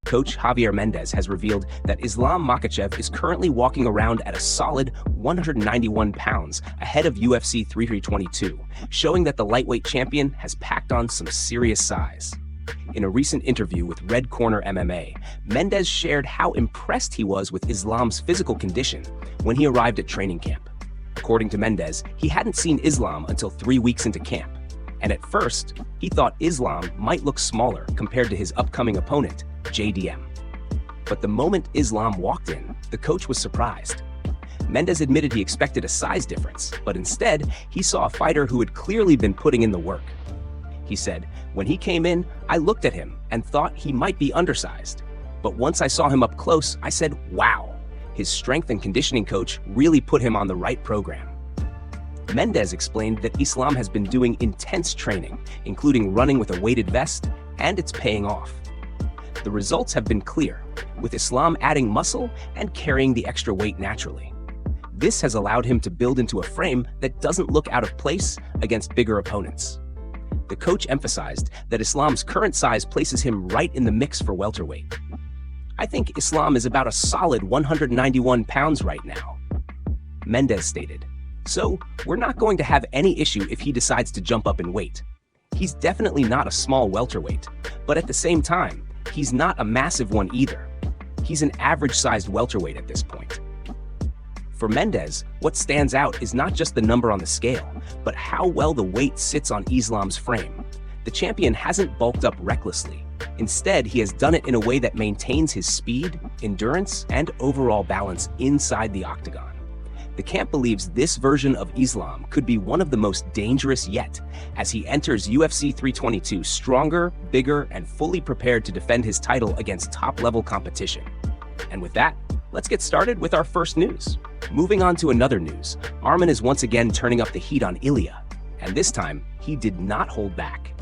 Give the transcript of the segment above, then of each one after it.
Coach Javier Mendez has revealed that Islam Makhachev is currently walking around at a solid 191 pounds ahead of UFC 322, showing that the lightweight champion has packed on some serious size. In a recent interview with Red Corner MMA, Mendez shared how impressed he was with Islam's physical condition when he arrived at training camp. According to Mendez, he hadn't seen Islam until 3 weeks into camp, and at first, he thought Islam might look smaller compared to his upcoming opponent, JDM. But the moment Islam walked in, the coach was surprised. Mendez admitted he expected a size difference, but instead, he saw a fighter who had clearly been putting in the work. He said, "When he came in, I looked at him and thought he might be undersized. But once I saw him up close, I said, wow, his strength and conditioning coach really put him on the right program." Mendez explained that Islam has been doing intense training, including running with a weighted vest, and it's paying off. The results have been clear, with Islam adding muscle and carrying the extra weight naturally. This has allowed him to build into a frame that doesn't look out of place against bigger opponents. The coach emphasized that Islam's current size places him right in the mix for welterweight. "I think Islam is about a solid 191 pounds right now," Mendez stated. "So, we're not going to have any issue if he decides to jump up in weight. He's definitely not a small welterweight, but at the same time, he's not a massive one either. He's an average-sized welterweight at this point." For Mendez, what stands out is not just the number on the scale, but how well the weight sits on Islam's frame. The champion hasn't bulked up recklessly. Instead, he has done it in a way that maintains his speed, endurance, and overall balance inside the octagon. The camp believes this version of Islam could be one of the most dangerous yet, as he enters UFC 322 stronger, bigger, and fully prepared to defend his title against top-level competition. And with that, let's get started with our first news. Moving on to another news, Arman is once again turning up the heat on Ilia, and this time, he did not hold back.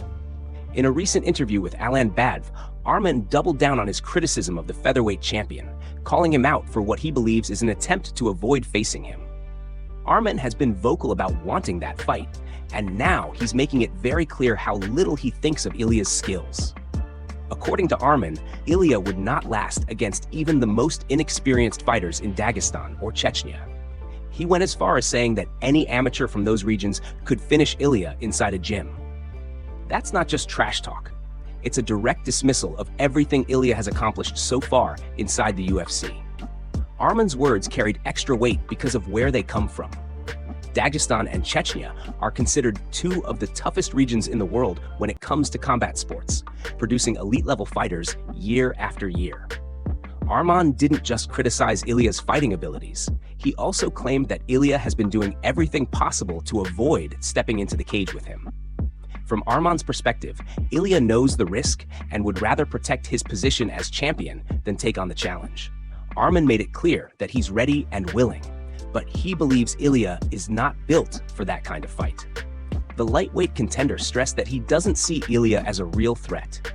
In a recent interview with Alan Badv, Arman doubled down on his criticism of the featherweight champion, calling him out for what he believes is an attempt to avoid facing him. Arman has been vocal about wanting that fight, and now he's making it very clear how little he thinks of Ilia's skills. According to Arman, Ilia would not last against even the most inexperienced fighters in Dagestan or Chechnya. He went as far as saying that any amateur from those regions could finish Ilia inside a gym. That's not just trash talk. It's a direct dismissal of everything Ilia has accomplished so far inside the UFC. Arman's words carried extra weight because of where they come from. Dagestan and Chechnya are considered two of the toughest regions in the world when it comes to combat sports, producing elite-level fighters year after year. Arman didn't just criticize Ilia's fighting abilities. He also claimed that Ilia has been doing everything possible to avoid stepping into the cage with him. From Arman's perspective, Ilia knows the risk and would rather protect his position as champion than take on the challenge. Arman made it clear that he's ready and willing, but he believes Ilia is not built for that kind of fight. The lightweight contender stressed that he doesn't see Ilia as a real threat.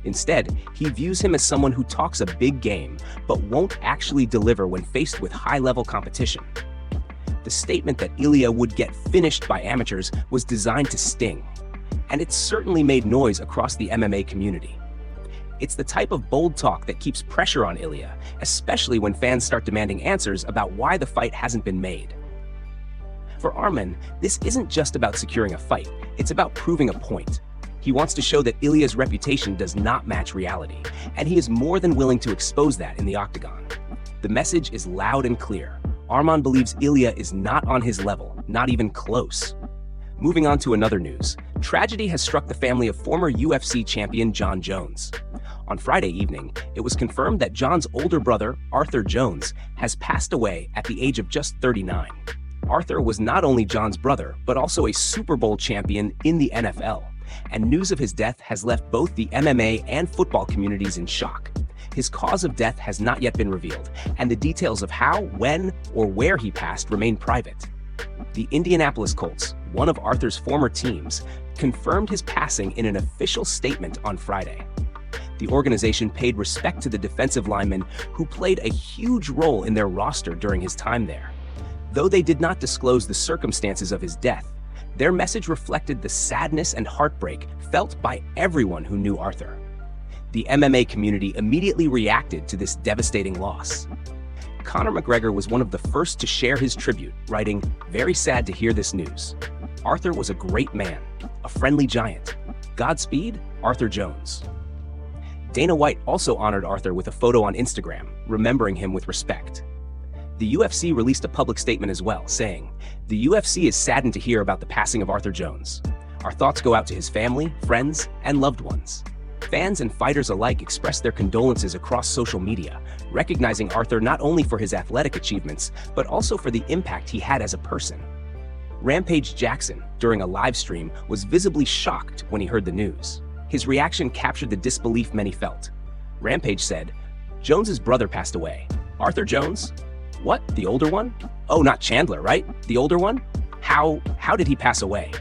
Instead, he views him as someone who talks a big game, but won't actually deliver when faced with high-level competition. The statement that Ilia would get finished by amateurs was designed to sting, and it's certainly made noise across the MMA community. It's the type of bold talk that keeps pressure on Ilia, especially when fans start demanding answers about why the fight hasn't been made. For Arman, this isn't just about securing a fight, it's about proving a point. He wants to show that Ilia's reputation does not match reality, and he is more than willing to expose that in the octagon. The message is loud and clear. Arman believes Ilia is not on his level, not even close. Moving on to another news, tragedy has struck the family of former UFC champion Jon Jones. On Friday evening, it was confirmed that Jon's older brother, Arthur Jones, has passed away at the age of just 39. Arthur was not only Jon's brother, but also a Super Bowl champion in the NFL, and news of his death has left both the MMA and football communities in shock. His cause of death has not yet been revealed, and the details of how, when, or where he passed remain private. The Indianapolis Colts, one of Arthur's former teams, confirmed his passing in an official statement on Friday. The organization paid respect to the defensive lineman who played a huge role in their roster during his time there. Though they did not disclose the circumstances of his death, Their message reflected the sadness and heartbreak felt by everyone who knew Arthur. The MMA community immediately reacted to this devastating loss. Conor McGregor was one of the first to share his tribute, writing, "Very sad to hear this news. Arthur was a great man, a friendly giant. Godspeed, Arthur Jones." Dana White also honored Arthur with a photo on Instagram, remembering him with respect. The UFC released a public statement as well, saying, "The UFC is saddened to hear about the passing of Arthur Jones. Our thoughts go out to his family, friends, and loved ones." Fans and fighters alike expressed their condolences across social media, recognizing Arthur not only for his athletic achievements, but also for the impact he had as a person. Rampage Jackson, during a live stream, was visibly shocked when he heard the news. His reaction captured the disbelief many felt. Rampage said, "Jones's brother passed away. Arthur Jones? What, the older one? Oh, not Chandler, right? The older one? How did he pass away?"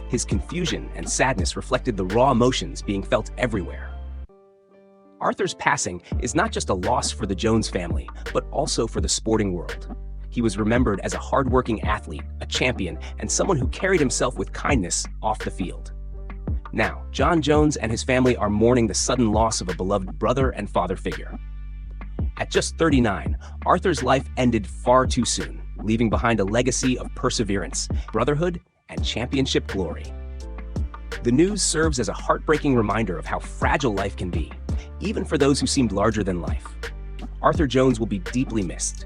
His confusion and sadness reflected the raw emotions being felt everywhere. Arthur's passing is not just a loss for the Jones family, but also for the sporting world. He was remembered as a hardworking athlete, a champion, and someone who carried himself with kindness off the field. Now, Jon Jones and his family are mourning the sudden loss of a beloved brother and father figure. At just 39, Arthur's life ended far too soon, leaving behind a legacy of perseverance, brotherhood, and championship glory. The news serves as a heartbreaking reminder of how fragile life can be, even for those who seemed larger than life. Arthur Jones will be deeply missed,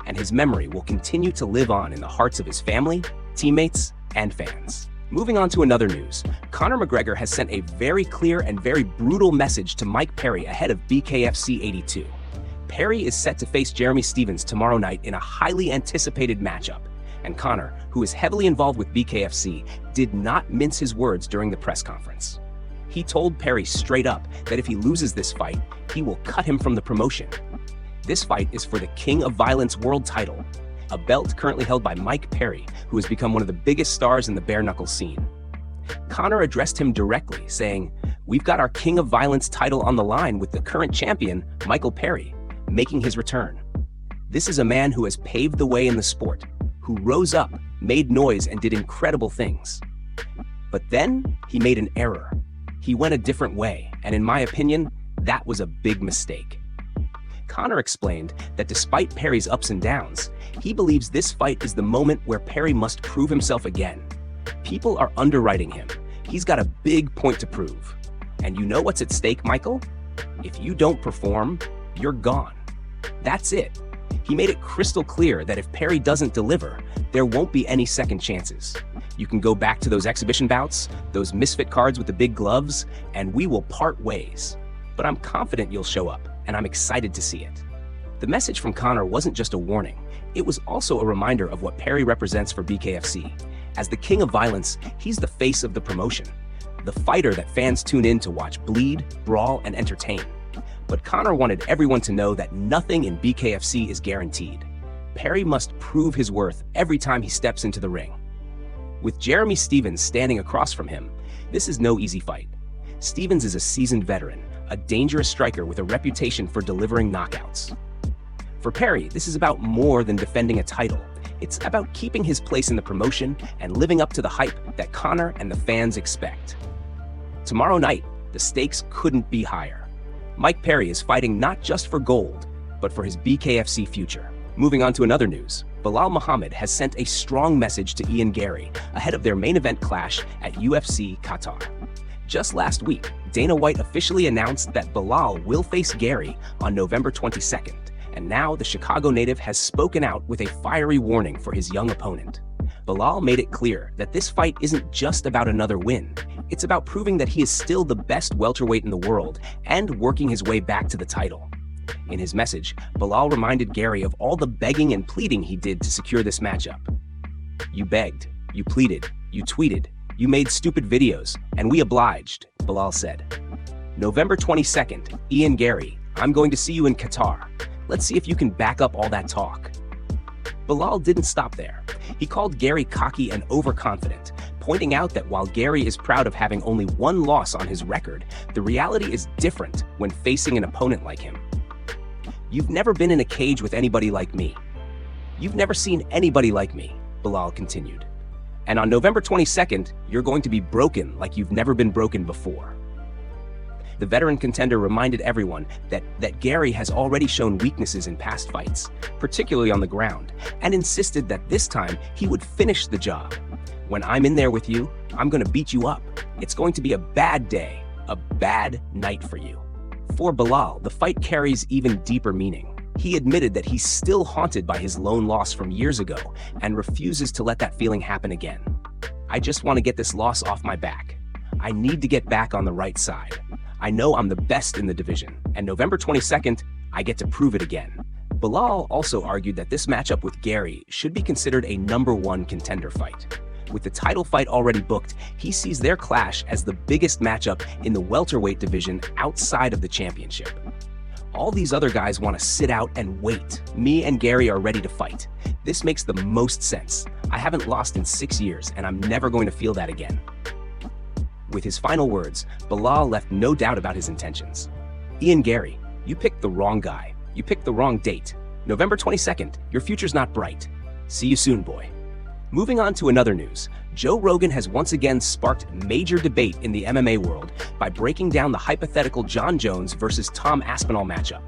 and his memory will continue to live on in the hearts of his family, teammates, and fans. Moving on to another news, Conor McGregor has sent a very clear and very brutal message to Mike Perry ahead of BKFC 82. Perry is set to face Jeremy Stephens tomorrow night in a highly anticipated matchup, and Conor, who is heavily involved with BKFC, did not mince his words during the press conference. He told Perry straight up that if he loses this fight, he will cut him from the promotion. This fight is for the King of Violence world title, a belt currently held by Mike Perry, who has become one of the biggest stars in the bare-knuckle scene. Conor addressed him directly, saying, "We've got our King of Violence title on the line with the current champion, Michael Perry, making his return. This is a man who has paved the way in the sport, who rose up, made noise, and did incredible things. But then he made an error. He went a different way, and in my opinion, that was a big mistake." Conor explained that despite Perry's ups and downs, he believes this fight is the moment where Perry must prove himself again. People are underwriting him. He's got a big point to prove. And you know what's at stake, Michael? If you don't perform, you're gone. That's it. He made it crystal clear that if Perry doesn't deliver, there won't be any second chances. You can go back to those exhibition bouts, those misfit cards with the big gloves, and we will part ways. But I'm confident you'll show up, and I'm excited to see it. The message from Conor wasn't just a warning, it was also a reminder of what Perry represents for BKFC. As the King of Violence, he's the face of the promotion, the fighter that fans tune in to watch bleed, brawl, and entertain. But Conor wanted everyone to know that nothing in BKFC is guaranteed. Perry must prove his worth every time he steps into the ring. With Jeremy Stephens standing across from him, this is no easy fight. Stephens is a seasoned veteran, a dangerous striker with a reputation for delivering knockouts. For Perry, this is about more than defending a title. It's about keeping his place in the promotion and living up to the hype that Conor and the fans expect. Tomorrow night, the stakes couldn't be higher. Mike Perry is fighting not just for gold, but for his BKFC future. Moving on to another news, Belal Muhammad has sent a strong message to Garry ahead of their main event clash at UFC Qatar. Just last week, Dana White officially announced that Belal will face Garry on November 22nd, and now the Chicago native has spoken out with a fiery warning for his young opponent. Belal made it clear that this fight isn't just about another win. It's about proving that he is still the best welterweight in the world and working his way back to the title. In his message, Belal reminded Garry of all the begging and pleading he did to secure this matchup. "You begged, you pleaded, you tweeted, you made stupid videos, and we obliged," Belal said. "November 22nd, Garry, I'm going to see you in Qatar. Let's see if you can back up all that talk." Belal didn't stop there. He called Garry cocky and overconfident, pointing out that while Garry is proud of having only one loss on his record, the reality is different when facing an opponent like him. "You've never been in a cage with anybody like me. You've never seen anybody like me," Belal continued. And on November 22nd, you're going to be broken like you've never been broken before. The veteran contender reminded everyone that Garry has already shown weaknesses in past fights, particularly on the ground, and insisted that this time he would finish the job. When I'm in there with you, I'm going to beat you up. It's going to be a bad day, a bad night for you. For Belal, the fight carries even deeper meaning. He admitted that he's still haunted by his lone loss from years ago and refuses to let that feeling happen again. I just want to get this loss off my back. I need to get back on the right side. I know I'm the best in the division, and November 22nd, I get to prove it again. Belal also argued that this matchup with Garry should be considered a #1 contender fight. With the title fight already booked, he sees their clash as the biggest matchup in the welterweight division outside of the championship. All these other guys want to sit out and wait. Me and Garry are ready to fight. This makes the most sense. I haven't lost in 6 years, and I'm never going to feel that again. With his final words, Belal left no doubt about his intentions. Garry, you picked the wrong guy. You picked the wrong date. November 22nd, your future's not bright. See you soon, boy. Moving on to another news, Joe Rogan has once again sparked major debate in the MMA world by breaking down the hypothetical Jon Jones versus Tom Aspinall matchup.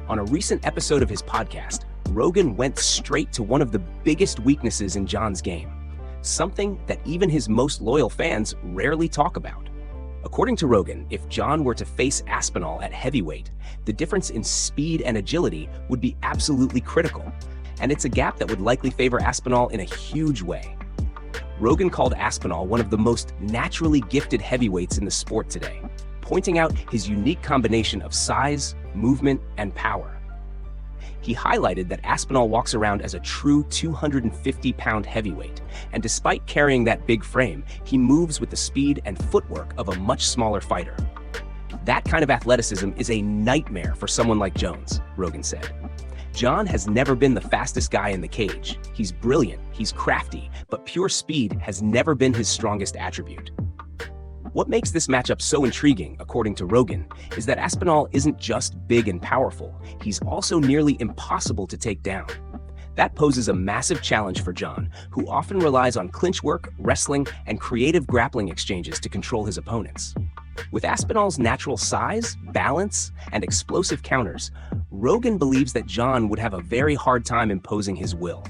On a recent episode of his podcast, Rogan went straight to one of the biggest weaknesses in Jon's game, something that even his most loyal fans rarely talk about. According to Rogan, if Jon were to face Aspinall at heavyweight, the difference in speed and agility would be absolutely critical, and it's a gap that would likely favor Aspinall in a huge way. Rogan called Aspinall one of the most naturally gifted heavyweights in the sport today, pointing out his unique combination of size, movement, and power. He highlighted that Aspinall walks around as a true 250-pound heavyweight, and despite carrying that big frame, he moves with the speed and footwork of a much smaller fighter. That kind of athleticism is a nightmare for someone like Jones, Rogan said. Jon has never been the fastest guy in the cage. He's brilliant, he's crafty, but pure speed has never been his strongest attribute. What makes this matchup so intriguing, according to Rogan, is that Aspinall isn't just big and powerful, he's also nearly impossible to take down. That poses a massive challenge for Jon, who often relies on clinch work, wrestling, and creative grappling exchanges to control his opponents. With Aspinall's natural size, balance, and explosive counters, Rogan believes that Jon would have a very hard time imposing his will.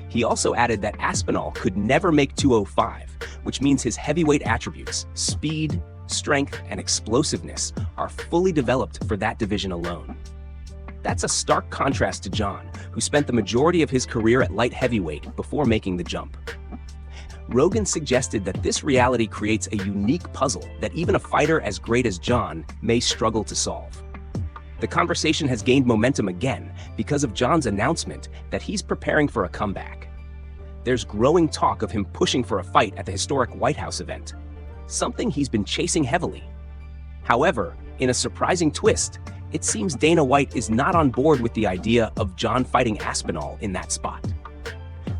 He also added that Aspinall could never make 205, which means his heavyweight attributes, speed, strength, and explosiveness, are fully developed for that division alone. That's a stark contrast to Jon, who spent the majority of his career at light heavyweight before making the jump. Rogan suggested that this reality creates a unique puzzle that even a fighter as great as Jon may struggle to solve. The conversation has gained momentum again because of Jon's announcement that he's preparing for a comeback. There's growing talk of him pushing for a fight at the historic White House event, something he's been chasing heavily. However, in a surprising twist, it seems Dana White is not on board with the idea of Jon fighting Aspinall in that spot.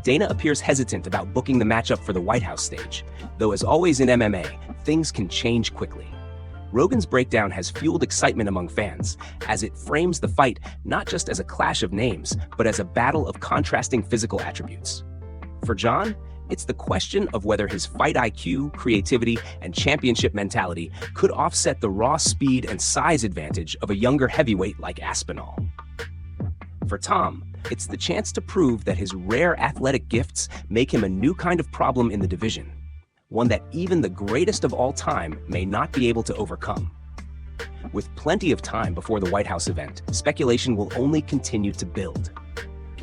Dana appears hesitant about booking the matchup for the White House stage, though as always in MMA, things can change quickly. Rogan's breakdown has fueled excitement among fans, as it frames the fight not just as a clash of names, but as a battle of contrasting physical attributes. For Jon, it's the question of whether his fight IQ, creativity, and championship mentality could offset the raw speed and size advantage of a younger heavyweight like Aspinall. For Tom, it's the chance to prove that his rare athletic gifts make him a new kind of problem in the division, one that even the greatest of all time may not be able to overcome. With plenty of time before the White House event, speculation will only continue to build.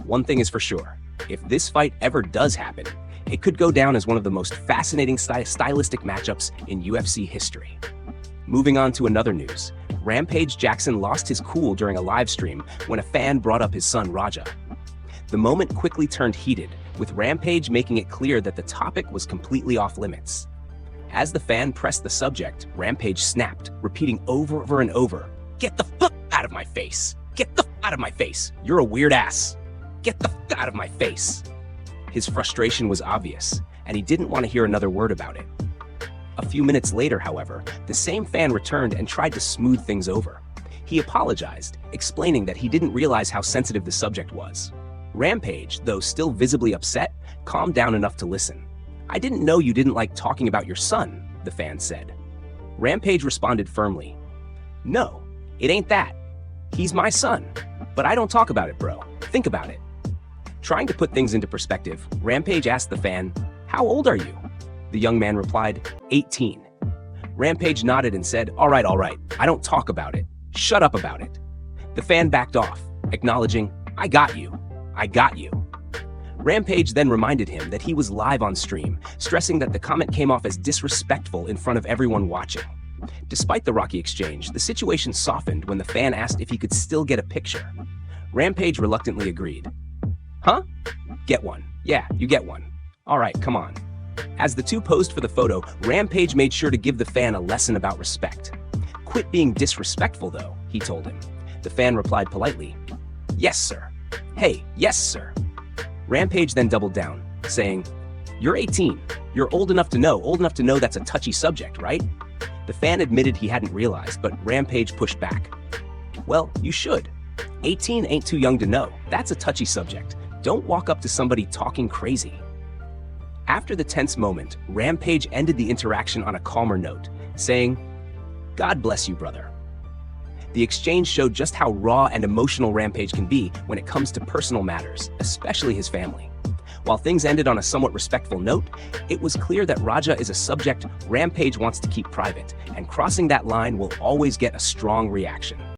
One thing is for sure, if this fight ever does happen, it could go down as one of the most fascinating stylistic matchups in UFC history. Moving on to another news, Rampage Jackson lost his cool during a live stream when a fan brought up his son Raja. The moment quickly turned heated, with Rampage making it clear that the topic was completely off limits. As the fan pressed the subject, Rampage snapped, repeating over and over, "Get the fuck out of my face! Get the fuck out of my face! You're a weird ass! Get the fuck out of my face!" His frustration was obvious, and he didn't want to hear another word about it. A few minutes later, however, the same fan returned and tried to smooth things over. He apologized, explaining that he didn't realize how sensitive the subject was. Rampage, though still visibly upset, calmed down enough to listen. I didn't know you didn't like talking about your son, the fan said. Rampage responded firmly. No, it ain't that. He's my son. But I don't talk about it, bro. Think about it. Trying to put things into perspective, Rampage asked the fan, how old are you? The young man replied, 18. Rampage nodded and said, all right, I don't talk about it. Shut up about it. The fan backed off, acknowledging, I got you. Rampage then reminded him that he was live on stream, stressing that the comment came off as disrespectful in front of everyone watching. Despite the rocky exchange, the situation softened when the fan asked if he could still get a picture. Rampage reluctantly agreed. Huh? Get one. Yeah, you get one. All right, come on. As the two posed for the photo, Rampage made sure to give the fan a lesson about respect. Quit being disrespectful, though, he told him. The fan replied politely, yes, sir. Hey, yes, sir. Rampage then doubled down, saying, you're 18. You're old enough to know that's a touchy subject, right? The fan admitted he hadn't realized, but Rampage pushed back. Well, you should. 18 ain't too young to know. That's a touchy subject. Don't walk up to somebody talking crazy. After the tense moment, Rampage ended the interaction on a calmer note, saying, God bless you, brother. The exchange showed just how raw and emotional Rampage can be when it comes to personal matters, especially his family. While things ended on a somewhat respectful note, it was clear that Raja is a subject Rampage wants to keep private, and crossing that line will always get a strong reaction.